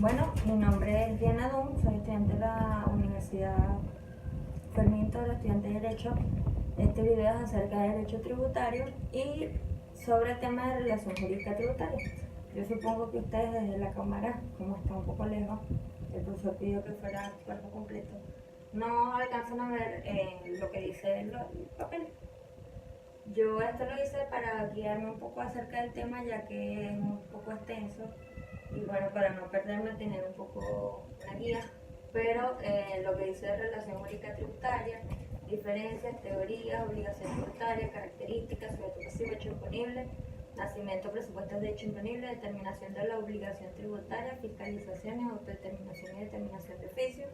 Bueno, mi nombre es Diana Dunn, soy estudiante de la Universidad Fermín Toro, estudiante de Derecho. Este video es acerca de Derecho Tributario y sobre el tema de relación jurídica tributaria. Yo supongo que ustedes desde la cámara, como está un poco lejos, el profesor pidió que fuera cuerpo completo, no alcanzan a ver lo que dice el papel. Yo esto lo hice para guiarme un poco acerca del tema, ya que es un poco extenso y bueno, para no perderme, tener un poco una guía, pero lo que dice de relación jurídica tributaria, diferencias, teorías, obligaciones tributarias, características, sujeto pasivo, hecho imponible, nacimiento, presupuestos de hecho imponible, determinación de la obligación tributaria, fiscalizaciones, autodeterminación y determinación de oficio,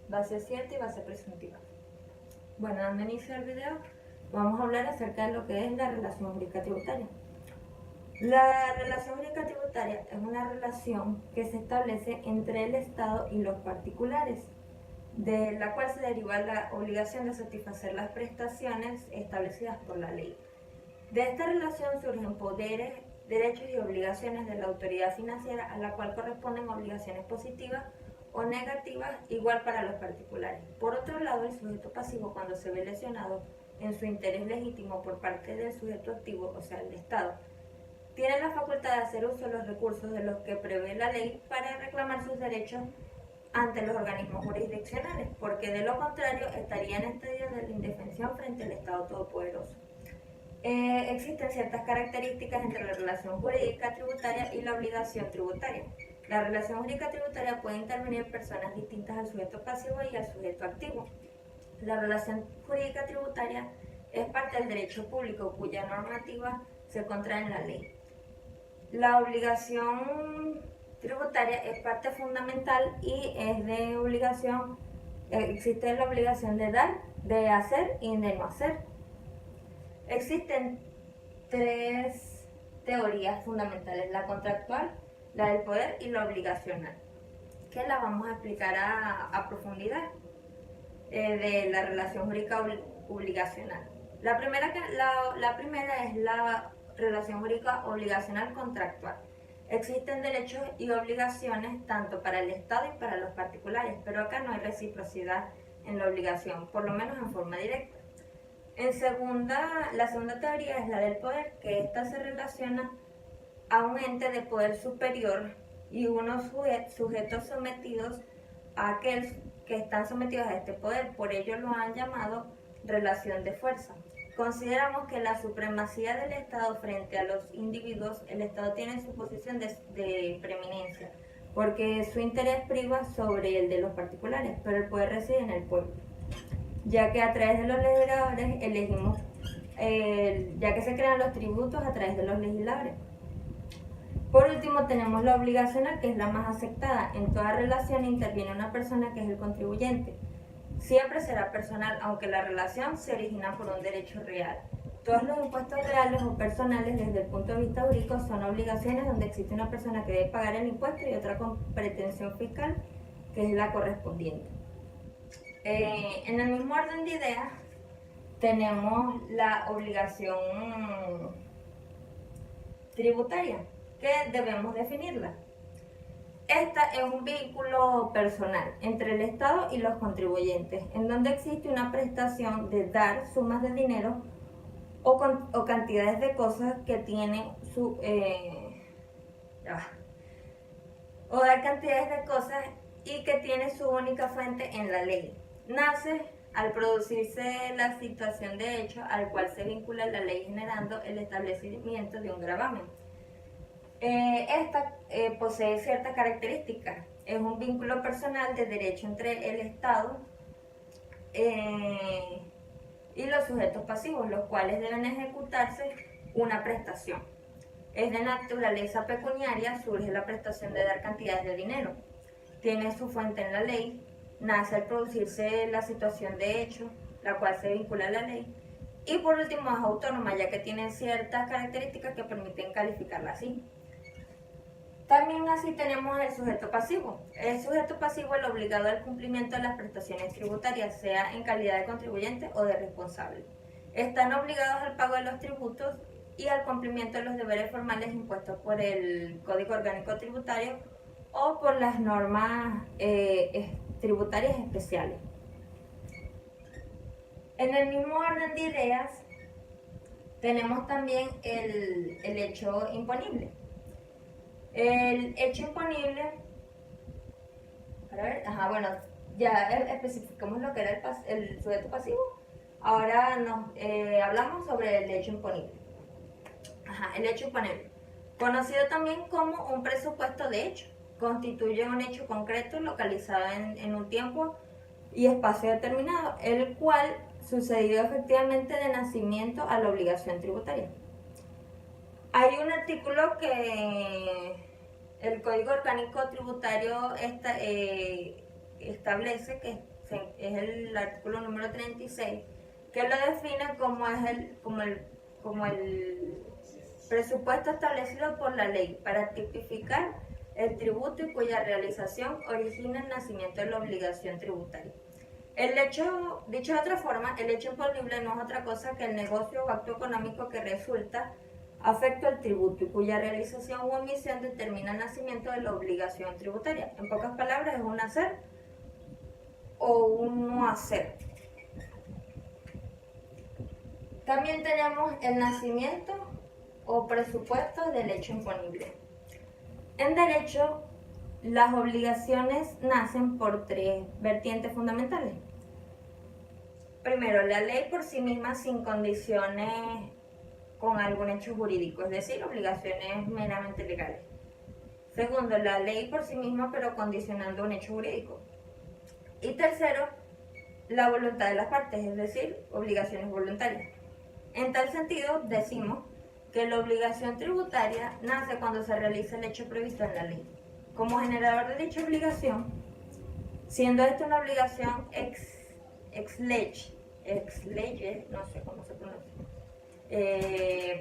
base cierta y base presuntiva. Bueno, dando inicio al video, vamos a hablar acerca de lo que es la relación jurídica tributaria. La relación jurídica tributaria es una relación que se establece entre el Estado y los particulares, de la cual se deriva la obligación de satisfacer las prestaciones establecidas por la ley. De esta relación surgen poderes, derechos y obligaciones de la autoridad financiera, a la cual corresponden obligaciones positivas o negativas igual para los particulares. Por otro lado, el sujeto pasivo, cuando se ve lesionado en su interés legítimo por parte del sujeto activo, o sea, el Estado, tiene la facultad de hacer uso de los recursos de los que prevé la ley para reclamar sus derechos ante los organismos jurisdiccionales, porque de lo contrario estaría en estadio de la indefensión frente al Estado Todopoderoso. Existen ciertas características entre la relación jurídica tributaria y la obligación tributaria. La relación jurídica tributaria puede intervenir personas distintas al sujeto pasivo y al sujeto activo. La relación jurídica tributaria es parte del derecho público, cuya normativa se contrae en la ley. La obligación tributaria es parte fundamental y es de obligación, existe la obligación de dar, de hacer y de no hacer. Existen tres teorías fundamentales: la contractual, la del poder y la obligacional, que la vamos a explicar a profundidad de la relación jurídica obligacional. La primera es la relación jurídica obligacional contractual. Existen derechos y obligaciones tanto para el Estado y para los particulares, pero acá no hay reciprocidad en la obligación, por lo menos en forma directa. La segunda teoría es la del poder, que ésta se relaciona a un ente de poder superior y unos sujetos sometidos a aquel que están sometidos a este poder, por ello lo han llamado relación de fuerza. Consideramos que la supremacía del Estado frente a los individuos, el Estado tiene su posición de preeminencia, porque su interés priva sobre el de los particulares, pero el poder reside en el pueblo, ya que a través de los legisladores elegimos, ya que se crean los tributos a través de los legisladores. Por último, tenemos la obligacional, que es la más aceptada. En toda relación interviene una persona, que es el contribuyente. Siempre será personal, aunque la relación se origina por un derecho real. Todos los impuestos reales o personales, desde el punto de vista jurídico, son obligaciones donde existe una persona que debe pagar el impuesto y otra con pretensión fiscal, que es la correspondiente. En el mismo orden de ideas, tenemos la obligación tributaria, que debemos definirla. Esta es un vínculo personal entre el Estado y los contribuyentes, en donde existe una prestación de dar sumas de dinero o cantidades de cosas que tienen o dar cantidades de cosas y que tiene su única fuente en la ley. Nace al producirse la situación de hecho al cual se vincula la ley, generando el establecimiento de un gravamen. Esta posee ciertas características. Es un vínculo personal de derecho entre el Estado y los sujetos pasivos, los cuales deben ejecutarse una prestación. Es de naturaleza pecuniaria, surge la prestación de dar cantidades de dinero. Tiene su fuente en la ley, nace al producirse la situación de hecho, la cual se vincula a la ley. Y por último, es autónoma, ya que tiene ciertas características que permiten calificarla así. También así tenemos el sujeto pasivo. El sujeto pasivo es el obligado al cumplimiento de las prestaciones tributarias, sea en calidad de contribuyente o de responsable. Están obligados al pago de los tributos y al cumplimiento de los deberes formales impuestos por el Código Orgánico Tributario o por las normas tributarias especiales. En el mismo orden de ideas, tenemos también el hecho imponible. El hecho imponible, ya especificamos lo que era el sujeto pasivo. Ahora hablamos sobre el hecho imponible. El hecho imponible, conocido también como un presupuesto de hecho, constituye un hecho concreto localizado en un tiempo y espacio determinado, el cual sucedió efectivamente de nacimiento a la obligación tributaria. Hay un artículo que el Código Orgánico Tributario establece, que es el artículo número 36, que lo define como el presupuesto establecido por la ley para tipificar el tributo y cuya realización origina el nacimiento de la obligación tributaria. Dicho de otra forma, el hecho imponible no es otra cosa que el negocio o acto económico que resulta afecto al tributo y cuya realización u omisión determina el nacimiento de la obligación tributaria. En pocas palabras, es un hacer o un no hacer. También tenemos el nacimiento o presupuesto del hecho imponible. En derecho, las obligaciones nacen por tres vertientes fundamentales. Primero, la ley por sí misma sin condiciones con algún hecho jurídico, es decir, obligaciones meramente legales. Segundo, la ley por sí misma pero condicionando un hecho jurídico. Y tercero, la voluntad de las partes, es decir, obligaciones voluntarias. En tal sentido, decimos que la obligación tributaria nace cuando se realiza el hecho previsto en la ley. Como generador de dicha obligación, siendo esta una obligación ex lege, no sé cómo se pronuncia,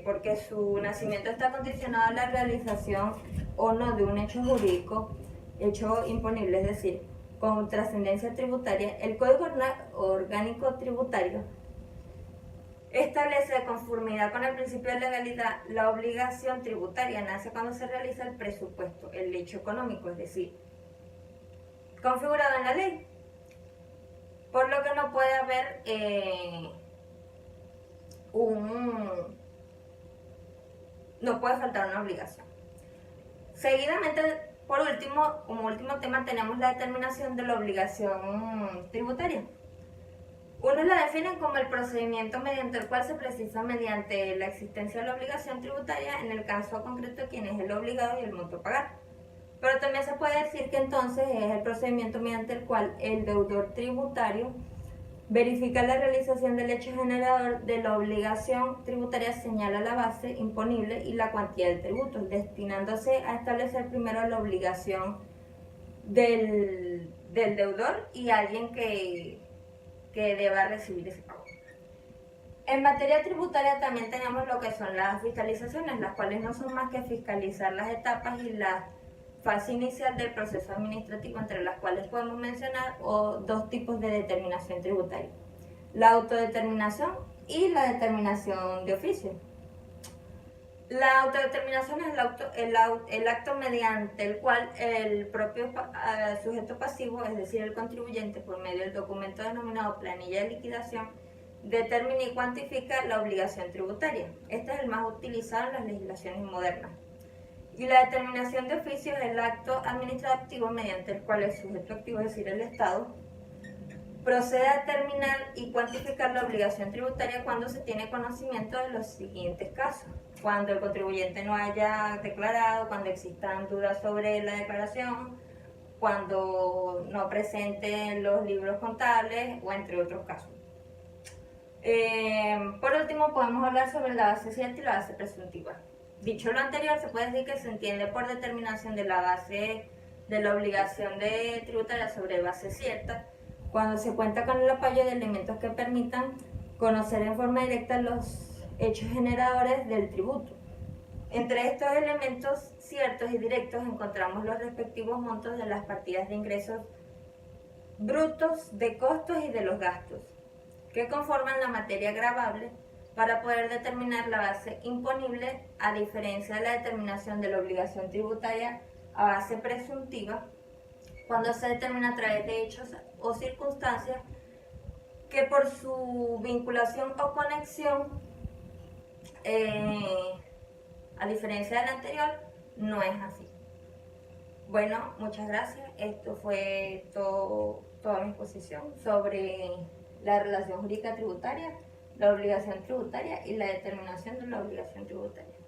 porque su nacimiento está condicionado a la realización o no de un hecho jurídico, hecho imponible, es decir, con trascendencia tributaria. El Código Orgánico Tributario establece, de conformidad con el principio de legalidad, la obligación tributaria nace cuando se realiza el presupuesto, el hecho económico, es decir, configurado en la ley, por lo que no puede haber no puede faltar una obligación. Seguidamente, como último tema, tenemos la determinación de la obligación tributaria. Unos la definen como el procedimiento mediante el cual se precisa mediante la existencia de la obligación tributaria en el caso concreto quién es el obligado y el monto a pagar. Pero también se puede decir que entonces es el procedimiento mediante el cual el deudor tributario verifica la realización del hecho generador de la obligación tributaria, señala la base imponible y la cuantía del tributo, destinándose a establecer primero la obligación del deudor y alguien que deba recibir ese pago. En materia tributaria también tenemos lo que son las fiscalizaciones, las cuales no son más que fiscalizar las etapas y la fase inicial del proceso administrativo, entre las cuales podemos mencionar dos tipos de determinación tributaria: la autodeterminación y la determinación de oficio. La autodeterminación es el acto mediante el cual el propio sujeto pasivo, es decir, el contribuyente, por medio del documento denominado planilla de liquidación, determina y cuantifica la obligación tributaria. Este es el más utilizado en las legislaciones modernas. Y la determinación de oficio es el acto administrativo mediante el cual el sujeto activo, es decir, el Estado, procede a determinar y cuantificar la obligación tributaria cuando se tiene conocimiento de los siguientes casos: cuando el contribuyente no haya declarado, cuando existan dudas sobre la declaración, cuando no presente los libros contables o entre otros casos. Por último, podemos hablar sobre la base cierta y la base presuntiva. Dicho lo anterior, se puede decir que se entiende por determinación de la base de la obligación tributaria sobre base cierta cuando se cuenta con el apoyo de elementos que permitan conocer en forma directa los hechos generadores del tributo. Entre estos elementos ciertos y directos encontramos los respectivos montos de las partidas de ingresos brutos, de costos y de los gastos, que conforman la materia gravable para poder determinar la base imponible, a diferencia de la determinación de la obligación tributaria a base presuntiva cuando se determina a través de hechos o circunstancias que por su vinculación o conexión, a diferencia del anterior, no es así. Bueno, muchas gracias. Esto fue toda mi exposición sobre la relación jurídica tributaria, la obligación tributaria y la determinación de la obligación tributaria.